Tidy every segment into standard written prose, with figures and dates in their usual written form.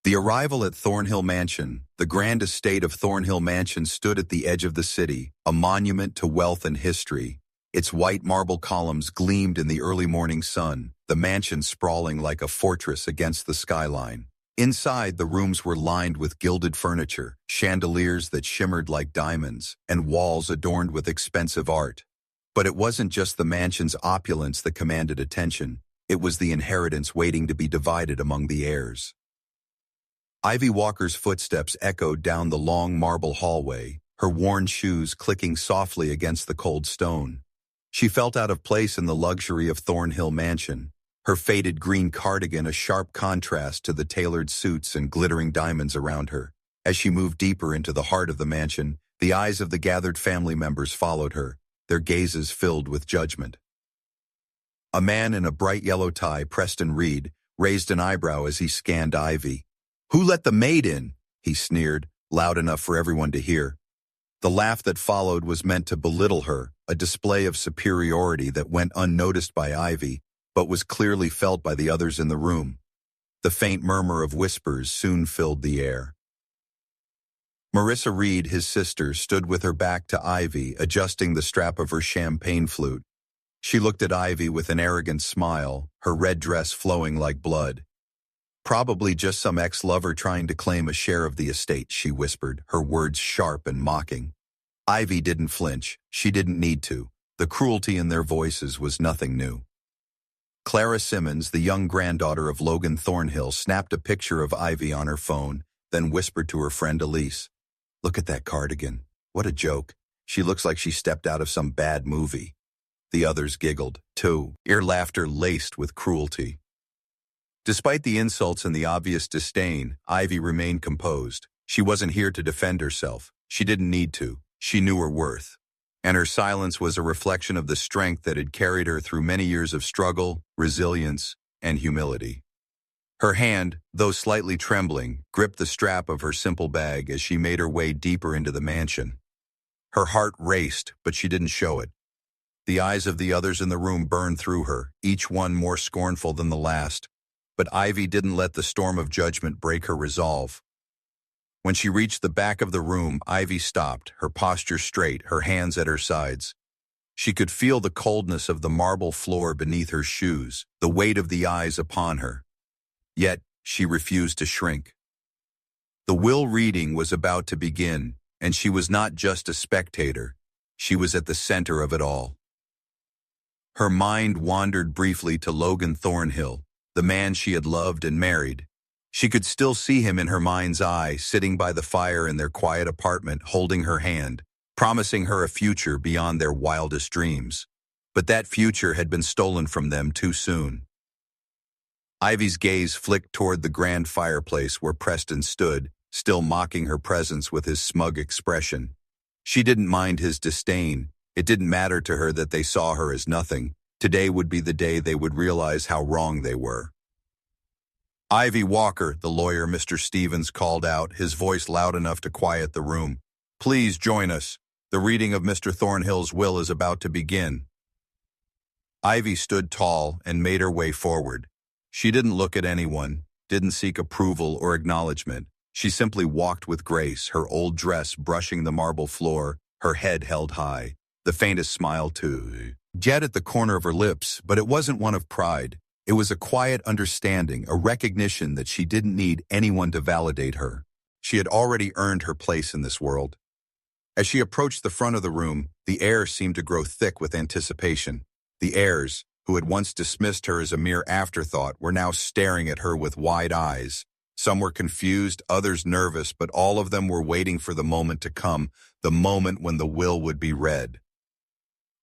The arrival at Thornhill Mansion, the grand estate of Thornhill Mansion, stood at the edge of the city, a monument to wealth and history. Its white marble columns gleamed in the early morning sun, the mansion sprawling like a fortress against the skyline. Inside, the rooms were lined with gilded furniture, chandeliers that shimmered like diamonds, and walls adorned with expensive art. But it wasn't just the mansion's opulence that commanded attention. It was the inheritance waiting to be divided among the heirs. Ivy Walker's footsteps echoed down the long marble hallway, her worn shoes clicking softly against the cold stone. She felt out of place in the luxury of Thornhill Mansion, her faded green cardigan a sharp contrast to the tailored suits and glittering diamonds around her. As she moved deeper into the heart of the mansion, the eyes of the gathered family members followed her, their gazes filled with judgment. A man in a bright yellow tie, Preston Reed, raised an eyebrow as he scanned Ivy. "Who let the maid in?" he sneered, loud enough for everyone to hear. The laugh that followed was meant to belittle her, a display of superiority that went unnoticed by Ivy, but was clearly felt by the others in the room. The faint murmur of whispers soon filled the air. Marissa Reed, his sister, stood with her back to Ivy, adjusting the strap of her champagne flute. She looked at Ivy with an arrogant smile, her red dress flowing like blood. "Probably just some ex-lover trying to claim a share of the estate," she whispered, her words sharp and mocking. Ivy didn't flinch. She didn't need to. The cruelty in their voices was nothing new. Clara Simmons, the young granddaughter of Logan Thornhill, snapped a picture of Ivy on her phone, then whispered to her friend Elise, "Look at that cardigan. What a joke. She looks like she stepped out of some bad movie." The others giggled, too, ear laughter laced with cruelty. Despite the insults and the obvious disdain, Ivy remained composed. She wasn't here to defend herself. She didn't need to. She knew her worth. And her silence was a reflection of the strength that had carried her through many years of struggle, resilience, and humility. Her hand, though slightly trembling, gripped the strap of her simple bag as she made her way deeper into the mansion. Her heart raced, but she didn't show it. The eyes of the others in the room burned through her, each one more scornful than the last. But Ivy didn't let the storm of judgment break her resolve. When she reached the back of the room, Ivy stopped, her posture straight, her hands at her sides. She could feel the coldness of the marble floor beneath her shoes, the weight of the eyes upon her. Yet, she refused to shrink. The will reading was about to begin, and she was not just a spectator. She was at the center of it all. Her mind wandered briefly to Logan Thornhill, the man she had loved and married. She could still see him in her mind's eye, sitting by the fire in their quiet apartment, holding her hand, promising her a future beyond their wildest dreams. But that future had been stolen from them too soon. Ivy's gaze flicked toward the grand fireplace where Preston stood, still mocking her presence with his smug expression. She didn't mind his disdain. It didn't matter to her that they saw her as nothing. Today would be the day they would realize how wrong they were. "Ivy Walker," the lawyer Mr. Stevens called out, his voice loud enough to quiet the room. "Please join us. The reading of Mr. Thornhill's will is about to begin." Ivy stood tall and made her way forward. She didn't look at anyone, didn't seek approval or acknowledgement. She simply walked with grace, her old dress brushing the marble floor, her head held high, the faintest smile too. Jet at the corner of her lips, but it wasn't one of pride. It was a quiet understanding, a recognition that she didn't need anyone to validate her. She had already earned her place in this world. As she approached the front of the room, the air seemed to grow thick with anticipation. The heirs, who had once dismissed her as a mere afterthought, were now staring at her with wide eyes. Some were confused, others nervous, but all of them were waiting for the moment to come, the moment when the will would be read.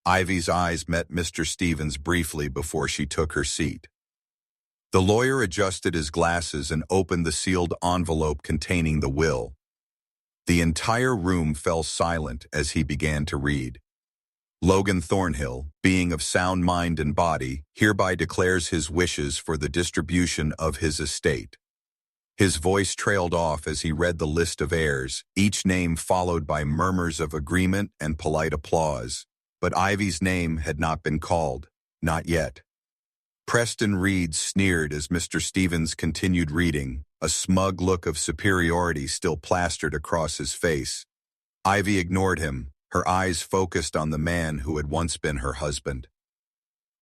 Ivy's eyes met Mr. Stevens briefly before she took her seat. The lawyer adjusted his glasses and opened the sealed envelope containing the will. The entire room fell silent as he began to read. "Logan Thornhill, being of sound mind and body, hereby declares his wishes for the distribution of his estate." His voice trailed off as he read the list of heirs, each name followed by murmurs of agreement and polite applause. But Ivy's name had not been called. Not yet. Preston Reed sneered as Mr. Stevens continued reading. a smug look of superiority still plastered across his face. Ivy ignored him, her eyes focused on the man who had once been her husband.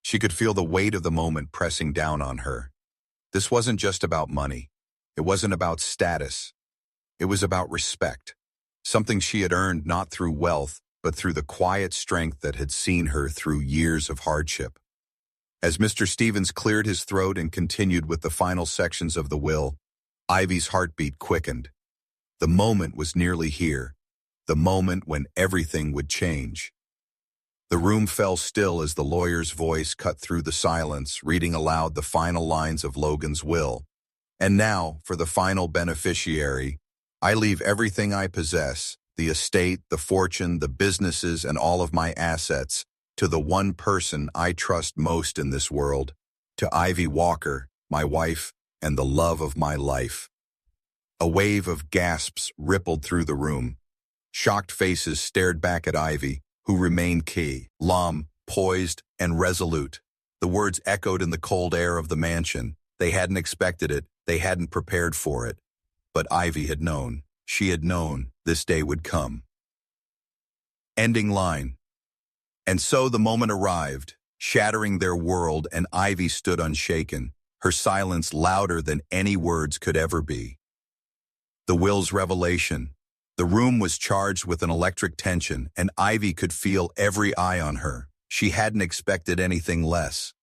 She could feel the weight of the moment pressing down on her. This wasn't just about money. It wasn't about status. It was about respect, something she had earned not through wealth, but through the quiet strength that had seen her through years of hardship. As Mr. Stevens cleared his throat and continued with the final sections of the will, Ivy's heartbeat quickened. The moment was nearly here, the moment when everything would change. The room fell still as the lawyer's voice cut through the silence, reading aloud the final lines of Logan's will. And now, for the final beneficiary, I leave everything I possess, the estate, the fortune, the businesses, and all of my assets, to the one person I trust most in this world, to Ivy Walker, my wife, and the love of my life. A wave of gasps rippled through the room. Shocked faces stared back at Ivy, who remained calm, poised, and resolute. The words echoed in the cold air of the mansion. They hadn't expected it, they hadn't prepared for it. But Ivy had known. She had known this day would come. Ending line. And so the moment arrived, shattering their world, and Ivy stood unshaken, her silence louder than any words could ever be. The will's revelation. The room was charged with an electric tension, and Ivy could feel every eye on her. She hadn't expected anything less.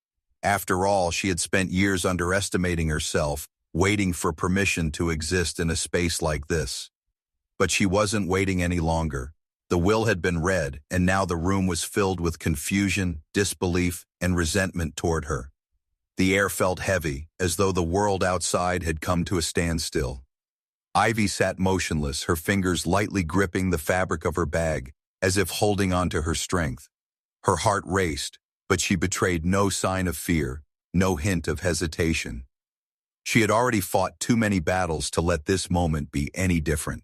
After all, she had spent years underestimating herself, waiting for permission to exist in a space like this. But she wasn't waiting any longer. The will had been read, and now the room was filled with confusion, disbelief, and resentment toward her. The air felt heavy, as though the world outside had come to a standstill. Ivy sat motionless, her fingers lightly gripping the fabric of her bag, as if holding on to her strength. Her heart raced, but she betrayed no sign of fear, no hint of hesitation. She had already fought too many battles to let this moment be any different.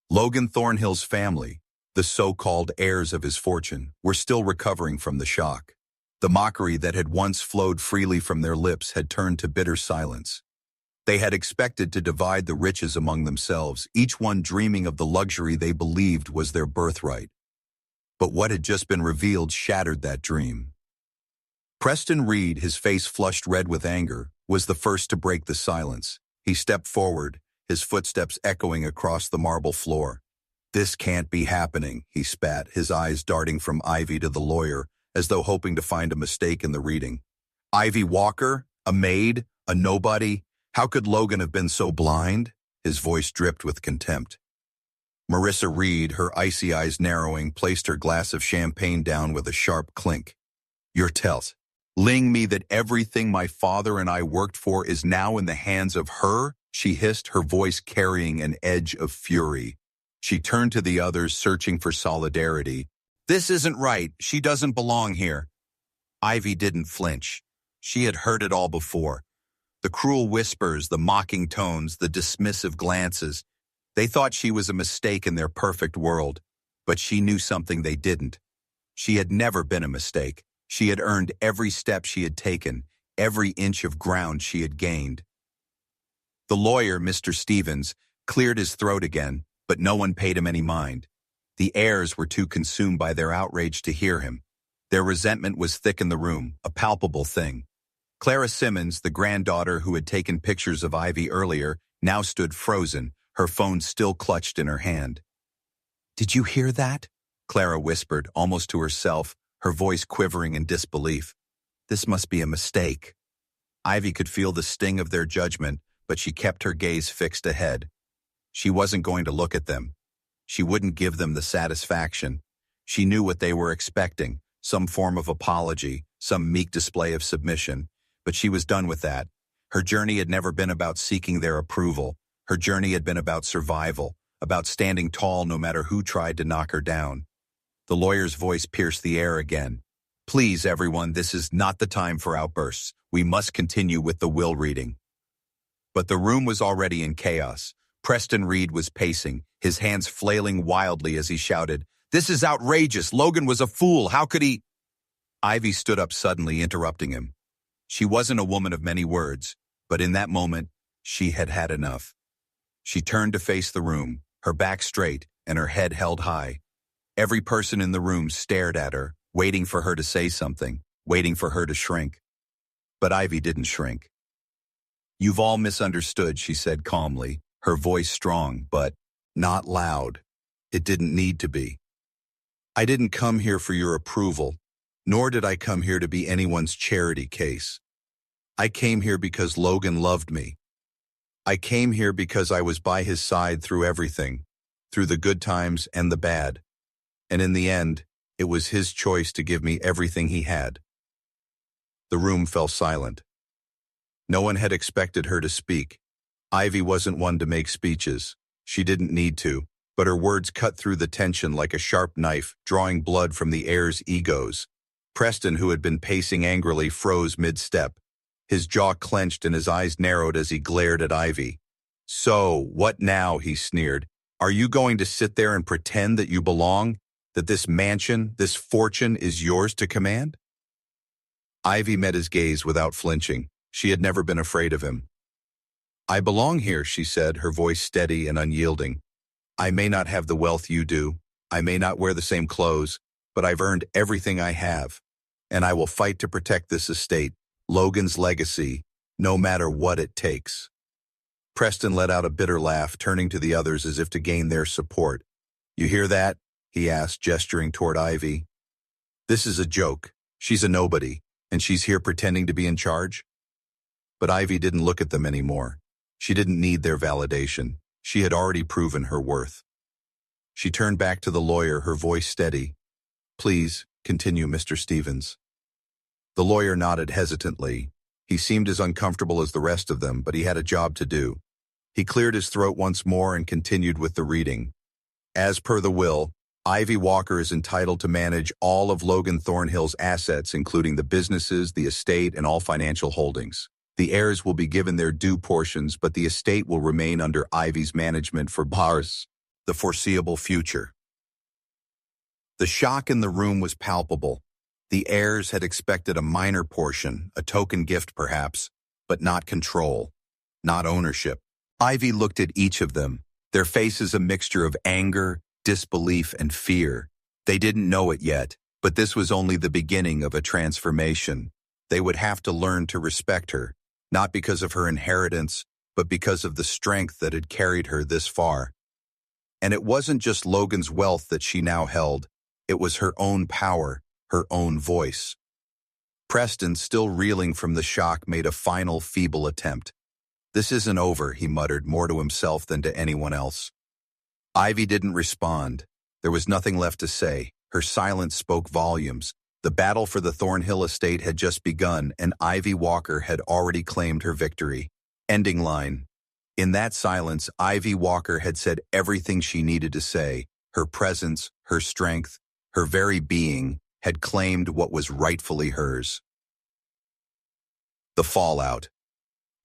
Logan Thornhill's family, the so-called heirs of his fortune, were still recovering from the shock. The mockery that had once flowed freely from their lips had turned to bitter silence. They had expected to divide the riches among themselves, each one dreaming of the luxury they believed was their birthright. But what had just been revealed shattered that dream. Preston Reed, his face flushed red with anger, was the first to break the silence. He stepped forward, his footsteps echoing across the marble floor. "This can't be happening," he spat, his eyes darting from Ivy to the lawyer, as though hoping to find a mistake in the reading. "Ivy Walker? A maid? A nobody? How could Logan have been so blind?" His voice dripped with contempt. Marissa Reed, her icy eyes narrowing, placed her glass of champagne down with a sharp clink. "You're telling me that everything my father and I worked for is now in the hands of her?" she hissed, her voice carrying an edge of fury. She turned to the others, searching for solidarity. "This isn't right. She doesn't belong here." Ivy didn't flinch. She had heard it all before. The cruel whispers, the mocking tones, the dismissive glances. They thought she was a mistake in their perfect world, but she knew something they didn't. She had never been a mistake. She had earned every step she had taken, every inch of ground she had gained. The lawyer, Mr. Stevens, cleared his throat again, but no one paid him any mind. The heirs were too consumed by their outrage to hear him. Their resentment was thick in the room, a palpable thing. Clara Simmons, the granddaughter who had taken pictures of Ivy earlier, now stood frozen, her phone still clutched in her hand. "Did you hear that?" Clara whispered, almost to herself, her voice quivering in disbelief. "This must be a mistake." Ivy could feel the sting of their judgment, but she kept her gaze fixed ahead. She wasn't going to look at them. She wouldn't give them the satisfaction. She knew what they were expecting, some form of apology, some meek display of submission, but she was done with that. Her journey had never been about seeking their approval. Her journey had been about survival, about standing tall no matter who tried to knock her down. The lawyer's voice pierced the air again. "Please, everyone, this is not the time for outbursts. We must continue with the will reading." But the room was already in chaos. Preston Reed was pacing, his hands flailing wildly as he shouted, "This is outrageous! Logan was a fool! How could he—" Ivy stood up suddenly, interrupting him. She wasn't a woman of many words, but in that moment, She had had enough. She turned to face the room, her back straight and her head held high. Every person in the room stared at her, waiting for her to say something, waiting for her to shrink. But Ivy didn't shrink. "You've all misunderstood," she said calmly, her voice strong, but not loud. It didn't need to be. "I didn't come here for your approval, nor did I come here to be anyone's charity case. I came here because Logan loved me. I came here because I was by his side through everything, through the good times and the bad. And in the end, it was his choice to give me everything he had." The room fell silent. No one had expected her to speak. Ivy wasn't one to make speeches. She didn't need to, but her words cut through the tension like a sharp knife, drawing blood from the heirs' egos. Preston, who had been pacing angrily, froze mid-step. His jaw clenched and his eyes narrowed as he glared at Ivy. "So, what now?" he sneered. "Are you going to sit there and pretend that you belong? That this mansion, this fortune is yours to command?" Ivy met his gaze without flinching. She had never been afraid of him. "I belong here," she said, her voice steady and unyielding. "I may not have the wealth you do. I may not wear the same clothes, but I've earned everything I have. And I will fight to protect this estate, Logan's legacy, no matter what it takes." Preston let out a bitter laugh, turning to the others as if to gain their support. "You hear that?" he asked, gesturing toward Ivy. "This is a joke. She's a nobody, and she's here pretending to be in charge?" But Ivy didn't look at them anymore. She didn't need their validation. She had already proven her worth. She turned back to the lawyer, her voice steady. "Please, continue, Mr. Stevens." The lawyer nodded hesitantly. He seemed as uncomfortable as the rest of them, but he had a job to do. He cleared his throat once more and continued with the reading. "As per the will, Ivy Walker is entitled to manage all of Logan Thornhill's assets, including the businesses, the estate, and all financial holdings. The heirs will be given their due portions, but the estate will remain under Ivy's management for the foreseeable future." The shock in the room was palpable. The heirs had expected a minor portion, a token gift perhaps, but not control, not ownership. Ivy looked at each of them, their faces a mixture of anger, disbelief, and fear. They didn't know it yet, but this was only the beginning of a transformation. They would have to learn to respect her, not because of her inheritance, but because of the strength that had carried her this far. And it wasn't just Logan's wealth that she now held, it was her own power, her own voice. Preston, still reeling from the shock, made a final feeble attempt. "This isn't over," he muttered, more to himself than to anyone else. Ivy didn't respond. There was nothing left to say. Her silence spoke volumes. The battle for the Thornhill estate had just begun, and Ivy Walker had already claimed her victory. Ending line. In that silence, Ivy Walker had said everything she needed to say. Her presence, her strength, her very being had claimed what was rightfully hers. The fallout.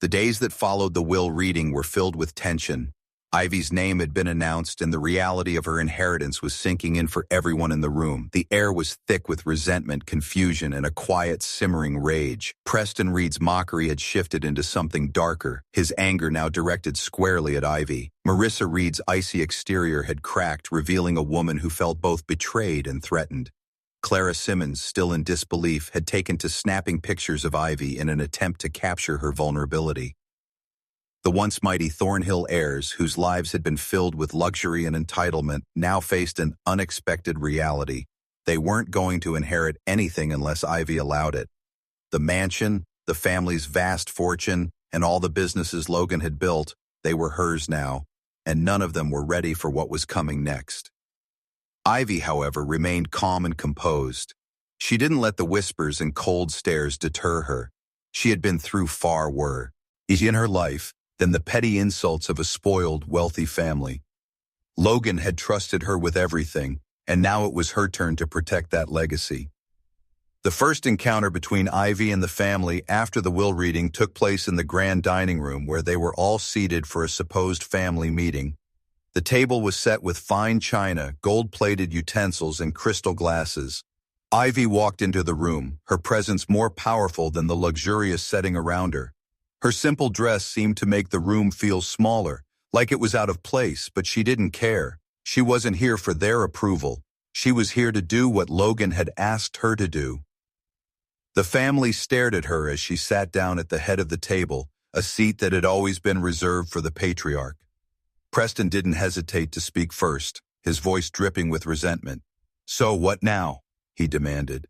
The days that followed the will reading were filled with tension. Ivy's name had been announced, and the reality of her inheritance was sinking in for everyone in the room. The air was thick with resentment, confusion, and a quiet, simmering rage. Preston Reed's mockery had shifted into something darker, his anger now directed squarely at Ivy. Marissa Reed's icy exterior had cracked, revealing a woman who felt both betrayed and threatened. Clara Simmons, still in disbelief, had taken to snapping pictures of Ivy in an attempt to capture her vulnerability. The once mighty Thornhill heirs, whose lives had been filled with luxury and entitlement, now faced an unexpected reality. They weren't going to inherit anything unless Ivy allowed it. The mansion, the family's vast fortune, and all the businesses Logan had built, they were hers now, and none of them were ready for what was coming next. Ivy, however, remained calm and composed. She didn't let the whispers and cold stares deter her. She had been through far worse in her life than the petty insults of a spoiled, wealthy family. Logan had trusted her with everything, and now it was her turn to protect that legacy. The first encounter between Ivy and the family after the will reading took place in the grand dining room, where they were all seated for a supposed family meeting. The table was set with fine china, gold-plated utensils, and crystal glasses. Ivy walked into the room, her presence more powerful than the luxurious setting around her. Her simple dress seemed to make the room feel smaller, like it was out of place, but she didn't care. She wasn't here for their approval. She was here to do what Logan had asked her to do. The family stared at her as she sat down at the head of the table, a seat that had always been reserved for the patriarch. Preston didn't hesitate to speak first, his voice dripping with resentment. "So what now?" he demanded.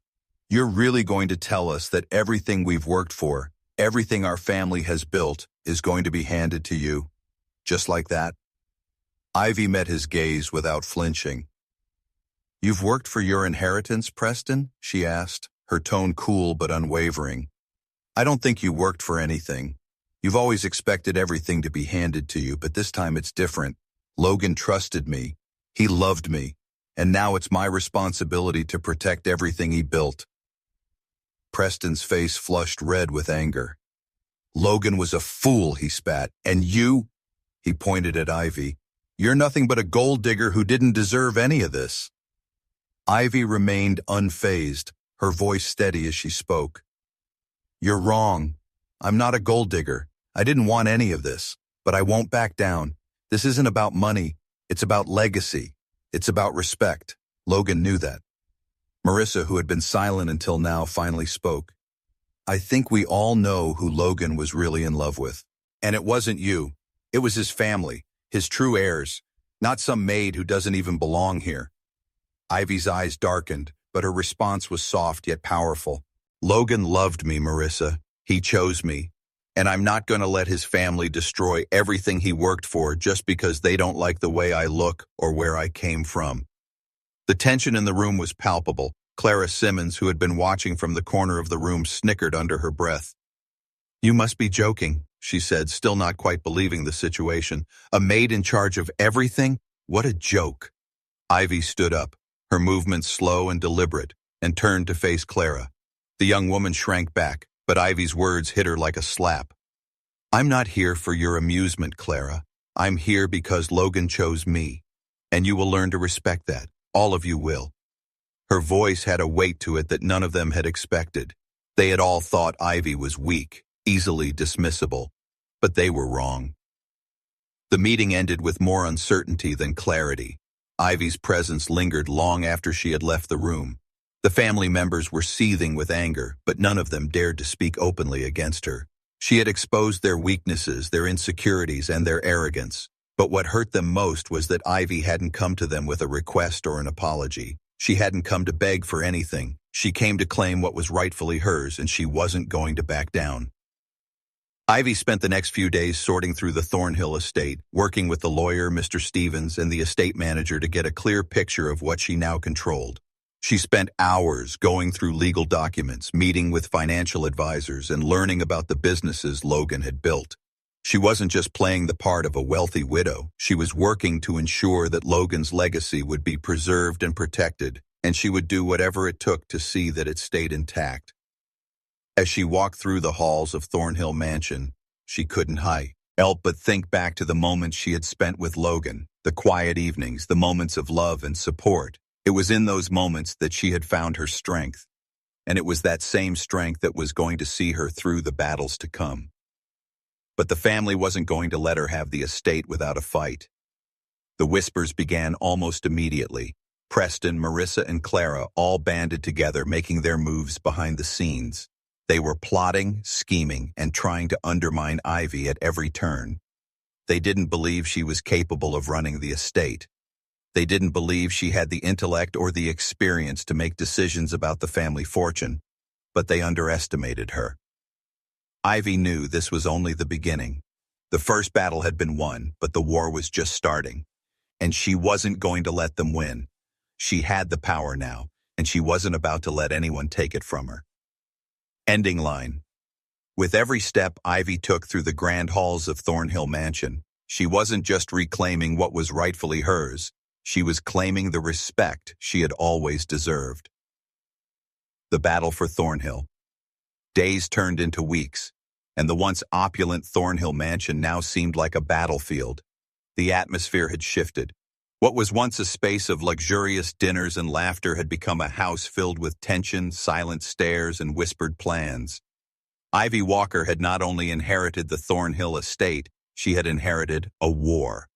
"You're really going to tell us that everything we've worked for, everything our family has built, is going to be handed to you? Just like that?" Ivy met his gaze without flinching. "You've worked for your inheritance, Preston?" she asked, her tone cool but unwavering. "I don't think you worked for anything. You've always expected everything to be handed to you, but this time it's different. Logan trusted me. He loved me. And now it's my responsibility to protect everything he built." Preston's face flushed red with anger. "Logan was a fool," he spat. "And you?" He pointed at Ivy. "You're nothing but a gold digger who didn't deserve any of this." Ivy remained unfazed, her voice steady as she spoke. "You're wrong. I'm not a gold digger. I didn't want any of this, but I won't back down. This isn't about money. It's about legacy. It's about respect." Logan knew that. Marissa, who had been silent until now, finally spoke. "I think we all know who Logan was really in love with. And it wasn't you. It was his family, his true heirs, not some maid who doesn't even belong here." Ivy's eyes darkened, but her response was soft yet powerful. "Logan loved me, Marissa. He chose me. And I'm not going to let his family destroy everything he worked for just because they don't like the way I look or where I came from." The tension in the room was palpable. Clara Simmons, who had been watching from the corner of the room, snickered under her breath. "You must be joking," she said, still not quite believing the situation. "A maid in charge of everything? What a joke." Ivy stood up, her movements slow and deliberate, and turned to face Clara. The young woman shrank back, but Ivy's words hit her like a slap. "I'm not here for your amusement, Clara. I'm here because Logan chose me. And you will learn to respect that. All of you will." Her voice had a weight to it that none of them had expected. They had all thought Ivy was weak, easily dismissible. But they were wrong. The meeting ended with more uncertainty than clarity. Ivy's presence lingered long after she had left the room. The family members were seething with anger, but none of them dared to speak openly against her. She had exposed their weaknesses, their insecurities, and their arrogance. But what hurt them most was that Ivy hadn't come to them with a request or an apology. She hadn't come to beg for anything. She came to claim what was rightfully hers, and she wasn't going to back down. Ivy spent the next few days sorting through the Thornhill estate, working with the lawyer, Mr. Stevens, and the estate manager to get a clear picture of what she now controlled. She spent hours going through legal documents, meeting with financial advisors, and learning about the businesses Logan had built. She wasn't just playing the part of a wealthy widow. She was working to ensure that Logan's legacy would be preserved and protected, and she would do whatever it took to see that it stayed intact. As she walked through the halls of Thornhill Mansion, she couldn't help but think back to the moments she had spent with Logan, the quiet evenings, the moments of love and support. It was in those moments that she had found her strength, and it was that same strength that was going to see her through the battles to come. But the family wasn't going to let her have the estate without a fight. The whispers began almost immediately. Preston, Marissa, and Clara all banded together, making their moves behind the scenes. They were plotting, scheming, and trying to undermine Ivy at every turn. They didn't believe she was capable of running the estate. They didn't believe she had the intellect or the experience to make decisions about the family fortune, but they underestimated her. Ivy knew this was only the beginning. The first battle had been won, but the war was just starting. And she wasn't going to let them win. She had the power now, and she wasn't about to let anyone take it from her. Ending line. With every step Ivy took through the grand halls of Thornhill Mansion, she wasn't just reclaiming what was rightfully hers. She was claiming the respect she had always deserved. The battle for Thornhill. Days turned into weeks, and the once opulent Thornhill Mansion now seemed like a battlefield. The atmosphere had shifted. What was once a space of luxurious dinners and laughter had become a house filled with tension, silent stares, and whispered plans. Ivy Walker had not only inherited the Thornhill estate, she had inherited a war.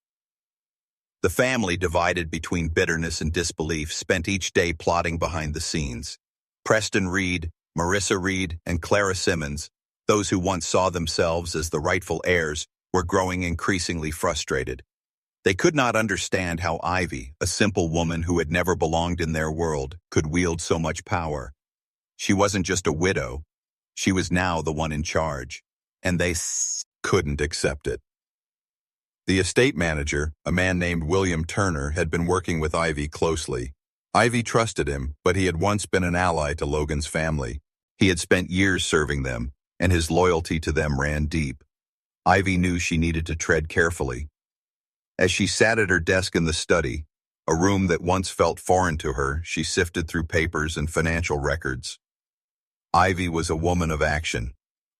The family, divided between bitterness and disbelief, spent each day plotting behind the scenes. Preston Reed, Marissa Reed, and Clara Simmons, those who once saw themselves as the rightful heirs, were growing increasingly frustrated. They could not understand how Ivy, a simple woman who had never belonged in their world, could wield so much power. She wasn't just a widow. She was now the one in charge, and they couldn't accept it. The estate manager, a man named William Turner, had been working with Ivy closely. Ivy trusted him, but he had once been an ally to Logan's family. He had spent years serving them, and his loyalty to them ran deep. Ivy knew she needed to tread carefully. As she sat at her desk in the study, a room that once felt foreign to her, she sifted through papers and financial records. Ivy was a woman of action.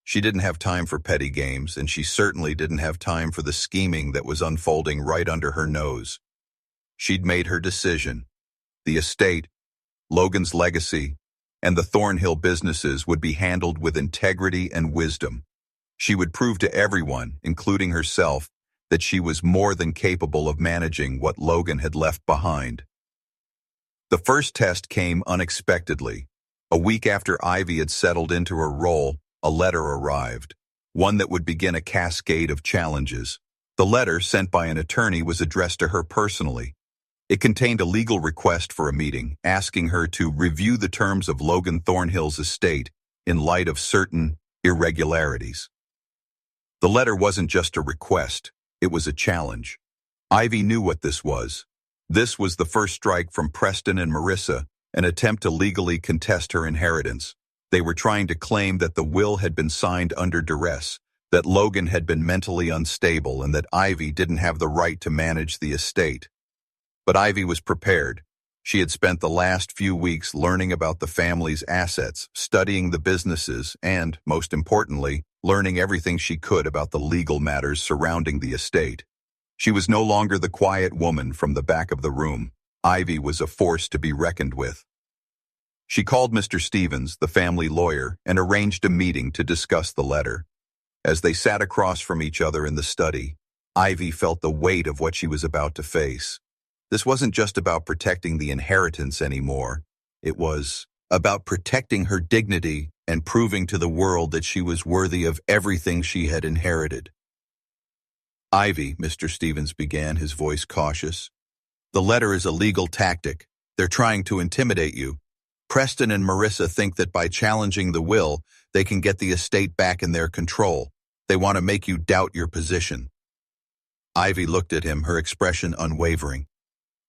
She didn't have time for petty games, and she certainly didn't have time for the scheming that was unfolding right under her nose. She'd made her decision. The estate, Logan's legacy, and the Thornhill businesses would be handled with integrity and wisdom. She would prove to everyone, including herself, that she was more than capable of managing what Logan had left behind. The first test came unexpectedly. A week after Ivy had settled into her role, a letter arrived, one that would begin a cascade of challenges. The letter, sent by an attorney, was addressed to her personally. It contained a legal request for a meeting, asking her to review the terms of Logan Thornhill's estate in light of certain irregularities. The letter wasn't just a request, it was a challenge. Ivy knew what this was. This was the first strike from Preston and Marissa, an attempt to legally contest her inheritance. They were trying to claim that the will had been signed under duress, that Logan had been mentally unstable, and that Ivy didn't have the right to manage the estate. But Ivy was prepared. She had spent the last few weeks learning about the family's assets, studying the businesses, and, most importantly, learning everything she could about the legal matters surrounding the estate. She was no longer the quiet woman from the back of the room. Ivy was a force to be reckoned with. She called Mr. Stevens, the family lawyer, and arranged a meeting to discuss the letter. As they sat across from each other in the study, Ivy felt the weight of what she was about to face. This wasn't just about protecting the inheritance anymore. It was about protecting her dignity and proving to the world that she was worthy of everything she had inherited. "Ivy," Mr. Stevens began, his voice cautious, "the letter is a legal tactic. They're trying to intimidate you. Preston and Marissa think that by challenging the will, they can get the estate back in their control. They want to make you doubt your position." Ivy looked at him, her expression unwavering.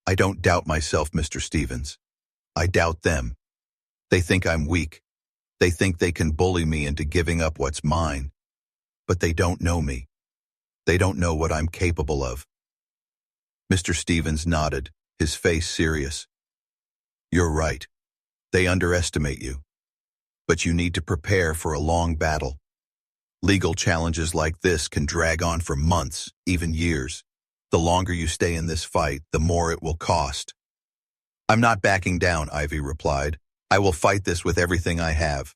"I don't doubt myself, Mr. Stevens. I doubt them. They think I'm weak. They think they can bully me into giving up what's mine. But they don't know me. They don't know what I'm capable of." Mr. Stevens nodded, his face serious. "You're right. They underestimate you. But you need to prepare for a long battle. Legal challenges like this can drag on for months, even years. The longer you stay in this fight, the more it will cost." "I'm not backing down," Ivy replied. "I will fight this with everything I have.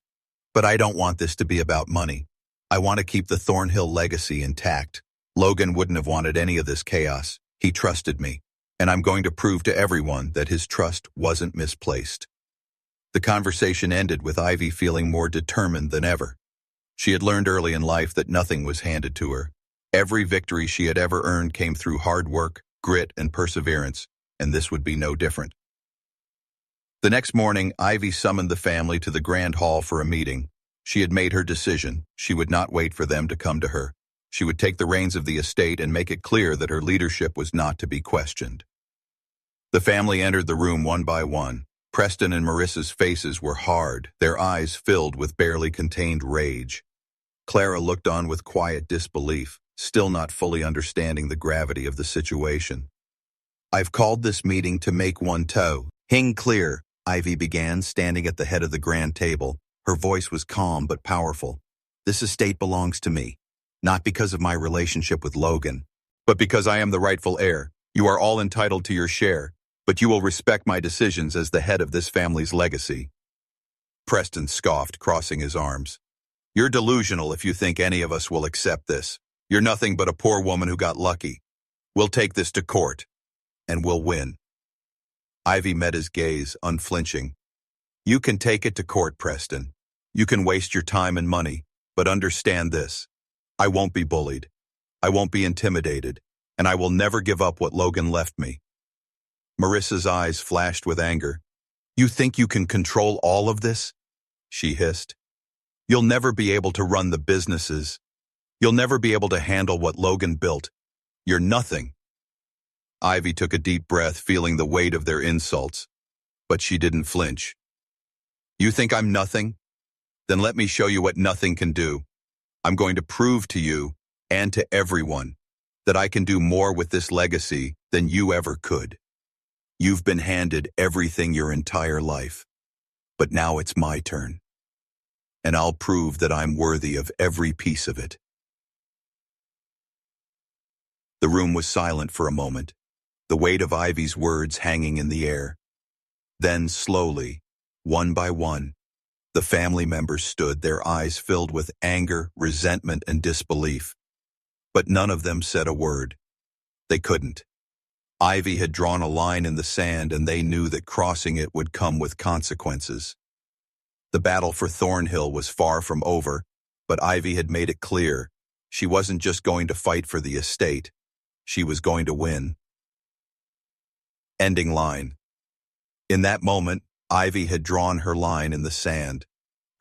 But I don't want this to be about money. I want to keep the Thornhill legacy intact. Logan wouldn't have wanted any of this chaos. He trusted me, and I'm going to prove to everyone that his trust wasn't misplaced." The conversation ended with Ivy feeling more determined than ever. She had learned early in life that nothing was handed to her. Every victory she had ever earned came through hard work, grit, and perseverance, and this would be no different. The next morning, Ivy summoned the family to the grand hall for a meeting. She had made her decision. She would not wait for them to come to her. She would take the reins of the estate and make it clear that her leadership was not to be questioned. The family entered the room one by one. Preston and Marissa's faces were hard, their eyes filled with barely contained rage. Clara looked on with quiet disbelief, still not fully understanding the gravity of the situation. "I've called this meeting to make one thing clear," Ivy began, standing at the head of the grand table. Her voice was calm but powerful. "This estate belongs to me, not because of my relationship with Logan, but because I am the rightful heir. You are all entitled to your share, but you will respect my decisions as the head of this family's legacy." Preston scoffed, crossing his arms. You're delusional if you think any of us will accept this. You're nothing but a poor woman who got lucky. We'll take this to court, and we'll win." Ivy met his gaze, unflinching. "You can take it to court, Preston. You can waste your time and money, but understand this. I won't be bullied. I won't be intimidated, and I will never give up what Logan left me." Marissa's eyes flashed with anger. "You think you can control all of this?" she hissed. "You'll never be able to run the businesses. You'll never be able to handle what Logan built. You're nothing." Ivy took a deep breath, feeling the weight of their insults, but she didn't flinch. "You think I'm nothing? Then let me show you what nothing can do. I'm going to prove to you, and to everyone, that I can do more with this legacy than you ever could. You've been handed everything your entire life, but now it's my turn. And I'll prove that I'm worthy of every piece of it." The room was silent for a moment, the weight of Ivy's words hanging in the air. Then slowly, one by one, the family members stood, their eyes filled with anger, resentment, and disbelief. But none of them said a word. They couldn't. Ivy had drawn a line in the sand, and they knew that crossing it would come with consequences. The battle for Thornhill was far from over, but Ivy had made it clear she wasn't just going to fight for the estate, she was going to win. Ending line. In that moment, Ivy had drawn her line in the sand,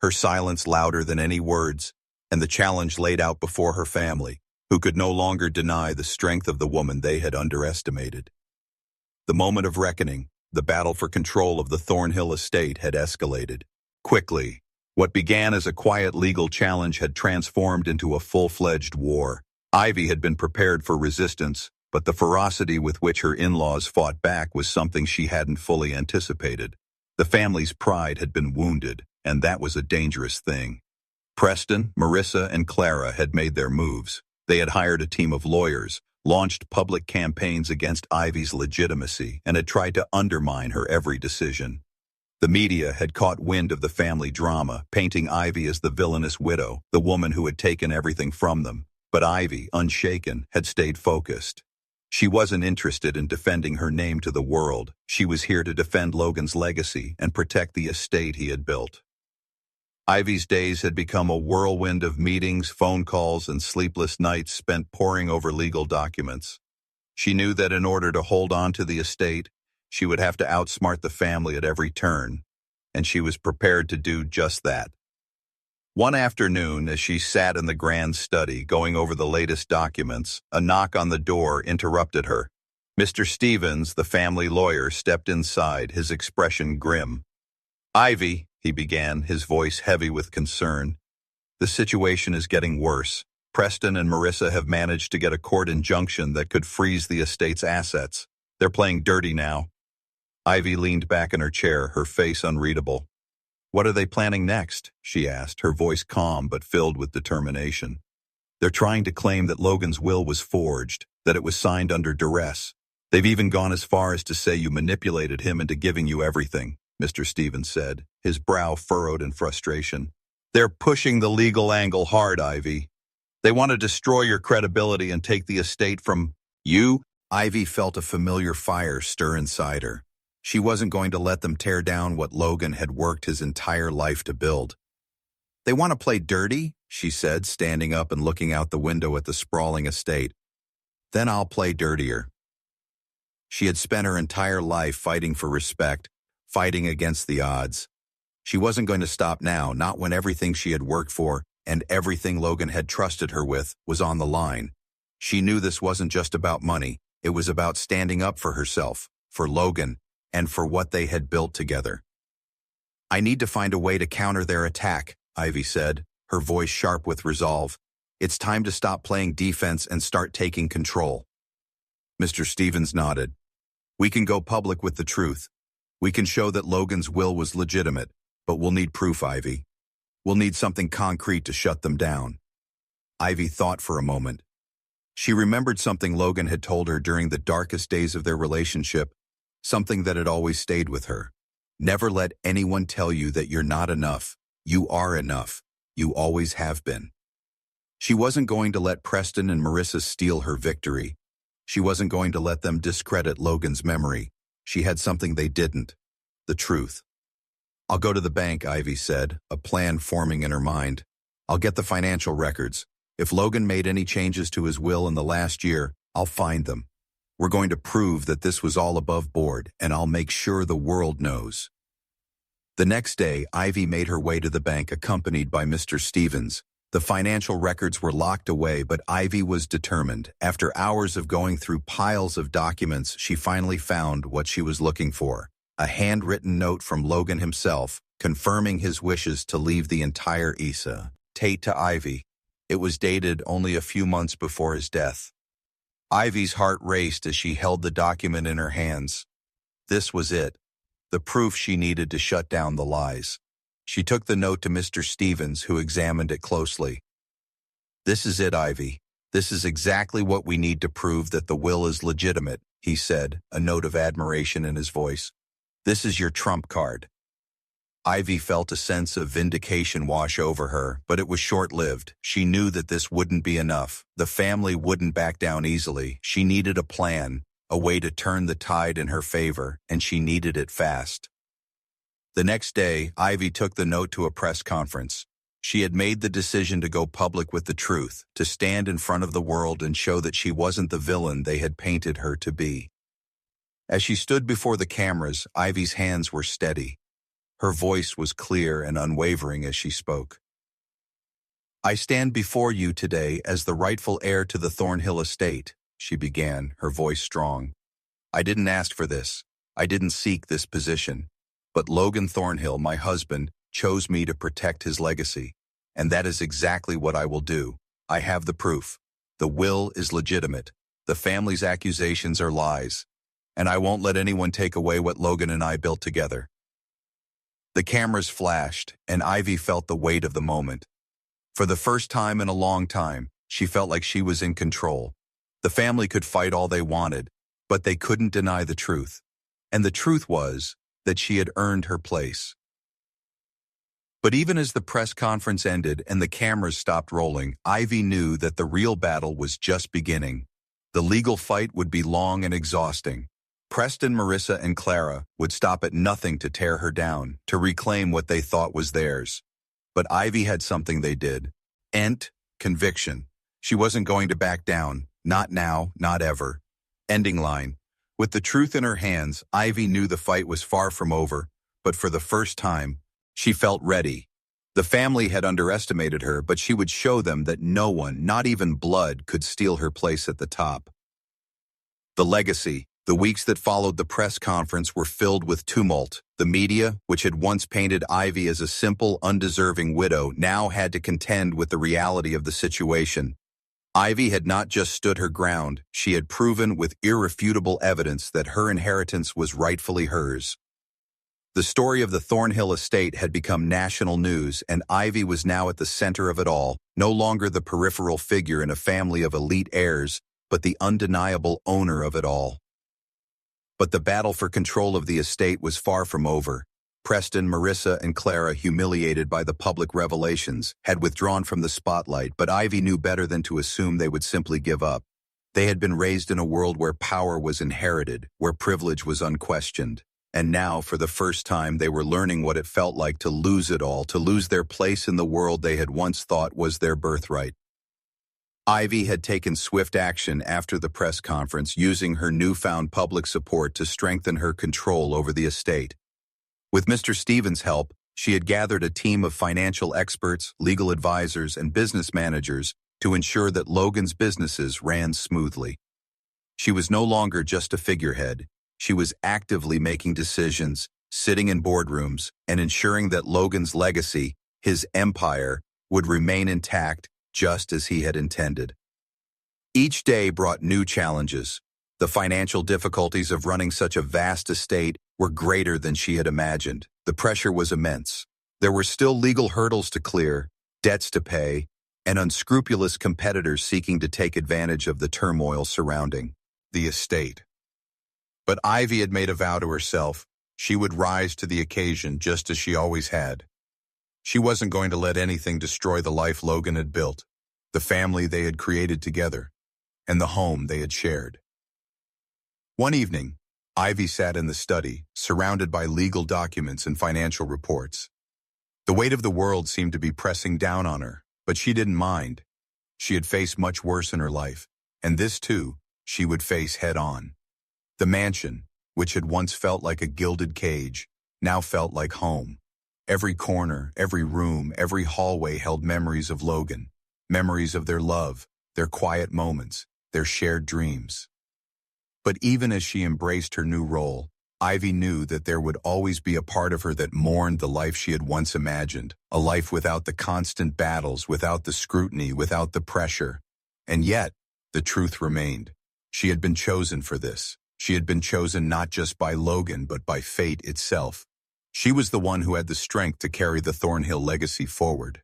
her silence louder than any words, and the challenge laid out before her family, who could no longer deny the strength of the woman they had underestimated. The moment of reckoning, the battle for control of the Thornhill estate, had escalated. Quickly, what began as a quiet legal challenge had transformed into a full-fledged war. Ivy had been prepared for resistance, but the ferocity with which her in-laws fought back was something she hadn't fully anticipated. The family's pride had been wounded, and that was a dangerous thing. Preston, Marissa, and Clara had made their moves. They had hired a team of lawyers, launched public campaigns against Ivy's legitimacy, and had tried to undermine her every decision. The media had caught wind of the family drama, painting Ivy as the villainous widow, the woman who had taken everything from them. But Ivy, unshaken, had stayed focused. She wasn't interested in defending her name to the world. She was here to defend Logan's legacy and protect the estate he had built. Ivy's days had become a whirlwind of meetings, phone calls, and sleepless nights spent poring over legal documents. She knew that in order to hold on to the estate, she would have to outsmart the family at every turn, and she was prepared to do just that. One afternoon, as she sat in the grand study going over the latest documents, a knock on the door interrupted her. Mr. Stevens, the family lawyer, stepped inside, his expression grim. "Ivy," he began, his voice heavy with concern, "the situation is getting worse. Preston and Marissa have managed to get a court injunction that could freeze the estate's assets. They're playing dirty now." Ivy leaned back in her chair, her face unreadable. "What are they planning next?" she asked, her voice calm but filled with determination. "They're trying to claim that Logan's will was forged, that it was signed under duress. They've even gone as far as to say you manipulated him into giving you everything," Mr. Stevens said, his brow furrowed in frustration. "They're pushing the legal angle hard, Ivy. They want to destroy your credibility and take the estate from you." Ivy felt a familiar fire stir inside her. She wasn't going to let them tear down what Logan had worked his entire life to build. "They want to play dirty?" she said, standing up and looking out the window at the sprawling estate. "Then I'll play dirtier." She had spent her entire life fighting for respect, fighting against the odds. She wasn't going to stop now, not when everything she had worked for and everything Logan had trusted her with was on the line. She knew this wasn't just about money. It was about standing up for herself, for Logan, and for what they had built together. "I need to find a way to counter their attack," Ivy said, her voice sharp with resolve. "It's time to stop playing defense and start taking control." Mr. Stevens nodded. "We can go public with the truth. We can show that Logan's will was legitimate, but we'll need proof, Ivy. We'll need something concrete to shut them down." Ivy thought for a moment. She remembered something Logan had told her during the darkest days of their relationship, something that had always stayed with her. "Never let anyone tell you that you're not enough. You are enough. You always have been. She wasn't going to let Preston and Marissa steal her victory. She wasn't going to let them discredit Logan's memory. She had something they didn't. The truth. I'll go to the bank, Ivy said, a plan forming in her mind. I'll get the financial records. If Logan made any changes to his will in the last year, I'll find them. We're going to prove that this was all above board, and I'll make sure the world knows. The next day, Ivy made her way to the bank accompanied by Mr. Stevens. The financial records were locked away, but Ivy was determined. After hours of going through piles of documents, she finally found what she was looking for. A handwritten note from Logan himself, confirming his wishes to leave the entire estate to Ivy. It was dated only a few months before his death. Ivy's heart raced as she held the document in her hands. This was it, the proof she needed to shut down the lies. She took the note to Mr. Stevens, who examined it closely. "This is it, Ivy. This is exactly what we need to prove that the will is legitimate," he said, a note of admiration in his voice. "This is your trump card." Ivy felt a sense of vindication wash over her, but it was short-lived. She knew that this wouldn't be enough. The family wouldn't back down easily. She needed a plan, a way to turn the tide in her favor, and she needed it fast. The next day, Ivy took the note to a press conference. She had made the decision to go public with the truth, to stand in front of the world and show that she wasn't the villain they had painted her to be. As she stood before the cameras, Ivy's hands were steady. Her voice was clear and unwavering as she spoke. "I stand before you today as the rightful heir to the Thornhill estate," she began, her voice strong. "I didn't ask for this. I didn't seek this position. But Logan Thornhill, my husband, chose me to protect his legacy. And that is exactly what I will do. I have the proof. The will is legitimate. The family's accusations are lies. And I won't let anyone take away what Logan and I built together." The cameras flashed, and Ivy felt the weight of the moment. For the first time in a long time, she felt like she was in control. The family could fight all they wanted, but they couldn't deny the truth. And the truth was that she had earned her place. But even as the press conference ended and the cameras stopped rolling, Ivy knew that the real battle was just beginning. The legal fight would be long and exhausting. Preston, Marissa, and Clara would stop at nothing to tear her down, to reclaim what they thought was theirs. But Ivy had something they did. Conviction. She wasn't going to back down. Not now, not ever. Ending line. With the truth in her hands, Ivy knew the fight was far from over, but for the first time, she felt ready. The family had underestimated her, but she would show them that no one, not even blood, could steal her place at the top. The legacy. The weeks that followed the press conference were filled with tumult. The media, which had once painted Ivy as a simple, undeserving widow, now had to contend with the reality of the situation. Ivy had not just stood her ground, she had proven with irrefutable evidence that her inheritance was rightfully hers. The story of the Thornhill estate had become national news, and Ivy was now at the center of it all, no longer the peripheral figure in a family of elite heirs, but the undeniable owner of it all. But the battle for control of the estate was far from over. Preston, Marissa, and Clara, humiliated by the public revelations, had withdrawn from the spotlight, but Ivy knew better than to assume they would simply give up. They had been raised in a world where power was inherited, where privilege was unquestioned. And now, for the first time, they were learning what it felt like to lose it all, to lose their place in the world they had once thought was their birthright. Ivy had taken swift action after the press conference, using her newfound public support to strengthen her control over the estate. With Mr. Stevens' help, she had gathered a team of financial experts, legal advisors, and business managers to ensure that Logan's businesses ran smoothly. She was no longer just a figurehead. She was actively making decisions, sitting in boardrooms, and ensuring that Logan's legacy, his empire, would remain intact just as he had intended. Each day brought new challenges. The financial difficulties of running such a vast estate were greater than she had imagined. The pressure was immense. There were still legal hurdles to clear, debts to pay, and unscrupulous competitors seeking to take advantage of the turmoil surrounding the estate. But Ivy had made a vow to herself. She would rise to the occasion just as she always had. She wasn't going to let anything destroy the life Logan had built, the family they had created together, and the home they had shared. One evening, Ivy sat in the study, surrounded by legal documents and financial reports. The weight of the world seemed to be pressing down on her, but she didn't mind. She had faced much worse in her life, and this too, she would face head-on. The mansion, which had once felt like a gilded cage, now felt like home. Every corner, every room, every hallway held memories of Logan, memories of their love, their quiet moments, their shared dreams. But even as she embraced her new role, Ivy knew that there would always be a part of her that mourned the life she had once imagined, a life without the constant battles, without the scrutiny, without the pressure. And yet, the truth remained. She had been chosen for this. She had been chosen not just by Logan, but by fate itself. She was the one who had the strength to carry the Thornhill legacy forward.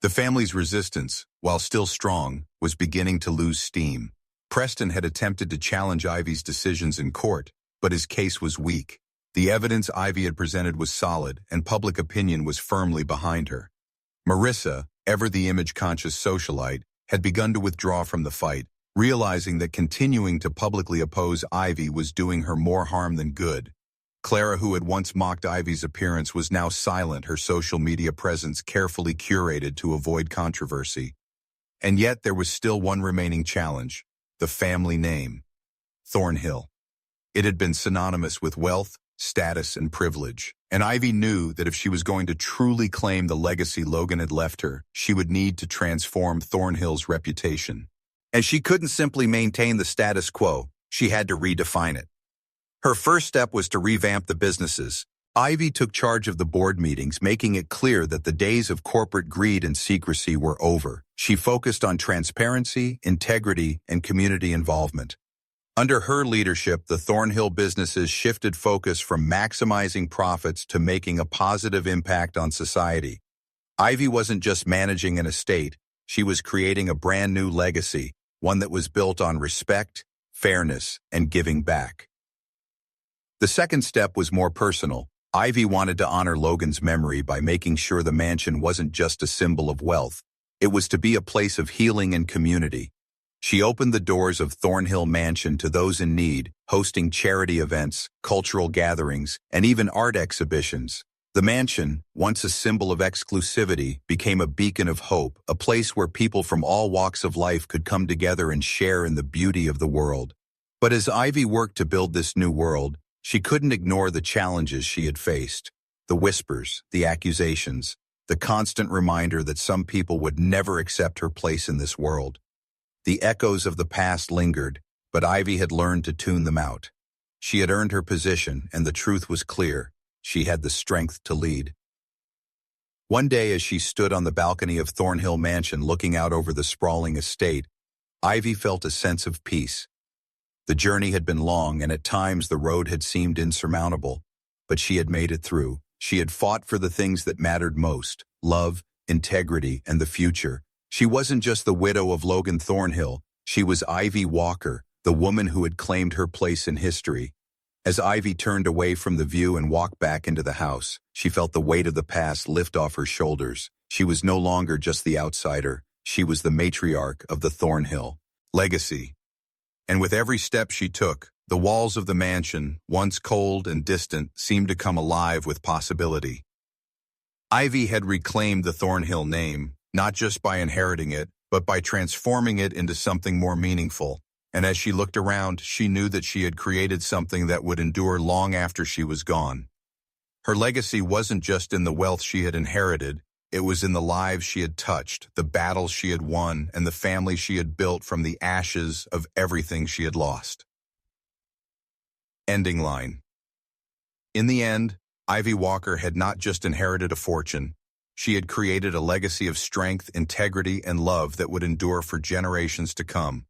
The family's resistance, while still strong, was beginning to lose steam. Preston had attempted to challenge Ivy's decisions in court, but his case was weak. The evidence Ivy had presented was solid, and public opinion was firmly behind her. Marissa, ever the image-conscious socialite, had begun to withdraw from the fight, realizing that continuing to publicly oppose Ivy was doing her more harm than good. Clara, who had once mocked Ivy's appearance, was now silent, her social media presence carefully curated to avoid controversy. And yet there was still one remaining challenge: the family name, Thornhill. It had been synonymous with wealth, status, and privilege, and Ivy knew that if she was going to truly claim the legacy Logan had left her, she would need to transform Thornhill's reputation. And she couldn't simply maintain the status quo, she had to redefine it. Her first step was to revamp the businesses. Ivy took charge of the board meetings, making it clear that the days of corporate greed and secrecy were over. She focused on transparency, integrity, and community involvement. Under her leadership, the Thornhill businesses shifted focus from maximizing profits to making a positive impact on society. Ivy wasn't just managing an estate, she was creating a brand new legacy, one that was built on respect, fairness, and giving back. The second step was more personal. Ivy wanted to honor Logan's memory by making sure the mansion wasn't just a symbol of wealth. It was to be a place of healing and community. She opened the doors of Thornhill Mansion to those in need, hosting charity events, cultural gatherings, and even art exhibitions. The mansion, once a symbol of exclusivity, became a beacon of hope, a place where people from all walks of life could come together and share in the beauty of the world. But as Ivy worked to build this new world, she couldn't ignore the challenges she had faced. The whispers, the accusations, the constant reminder that some people would never accept her place in this world. The echoes of the past lingered, but Ivy had learned to tune them out. She had earned her position, and the truth was clear. She had the strength to lead. One day, as she stood on the balcony of Thornhill Mansion looking out over the sprawling estate, Ivy felt a sense of peace. The journey had been long, and at times the road had seemed insurmountable, but she had made it through. She had fought for the things that mattered most: love, integrity, and the future. She wasn't just the widow of Logan Thornhill, she was Ivy Walker, the woman who had claimed her place in history. As Ivy turned away from the view and walked back into the house, she felt the weight of the past lift off her shoulders. She was no longer just the outsider, she was the matriarch of the Thornhill legacy. And with every step she took, the walls of the mansion, once cold and distant, seemed to come alive with possibility. Ivy had reclaimed the Thornhill name, not just by inheriting it, but by transforming it into something more meaningful. And as she looked around, she knew that she had created something that would endure long after she was gone. Her legacy wasn't just in the wealth she had inherited, it was in the lives she had touched, the battles she had won, and the family she had built from the ashes of everything she had lost. Ending line. In the end, Ivy Walker had not just inherited a fortune, she had created a legacy of strength, integrity, and love that would endure for generations to come.